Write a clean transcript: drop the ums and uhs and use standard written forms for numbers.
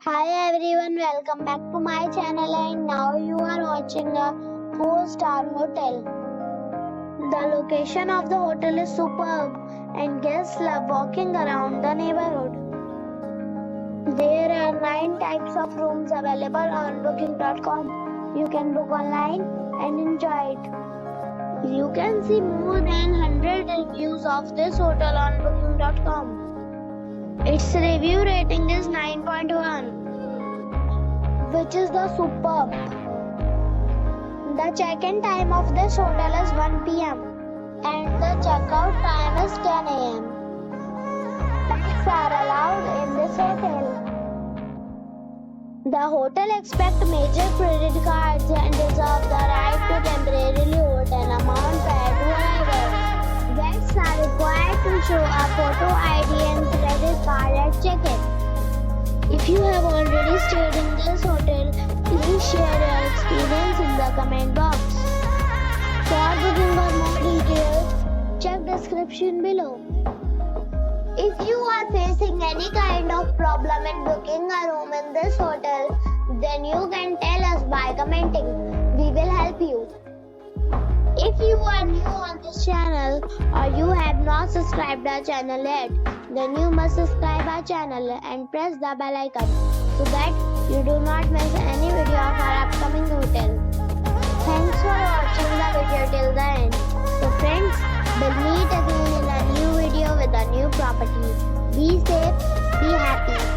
Hi everyone, welcome back to my channel and now you are watching a 4-star hotel. The location of the hotel is superb and guests love walking around the neighborhood. There are 9 types of rooms available on booking.com. You can book online and enjoy it. You can see more than 100 reviews of this hotel on booking.com. Its review rating is 9.1, which is the superb. The check-in time of this hotel is 1 p.m. and the check-out time is 10 a.m. Pets are allowed in this hotel. The hotel accepts major credit cards and reserves the right to temporarily hold an amount prior to arrival. Guests are required to show a photo ID and credit card at check-in. If you have already stayed in this hotel, please share your experience in the comment box. For booking or more details, check description below. If you are facing any kind of problem in booking a room in this hotel, then you can tell us by commenting. We will help you. If you are new on this channel or you have not subscribed our channel yet, then you must subscribe our channel and press the bell icon so that you do not miss any video of our upcoming hotel. Thanks for watching the video till the end. So friends, we'll meet again in a new video with a new property. Be safe, be happy.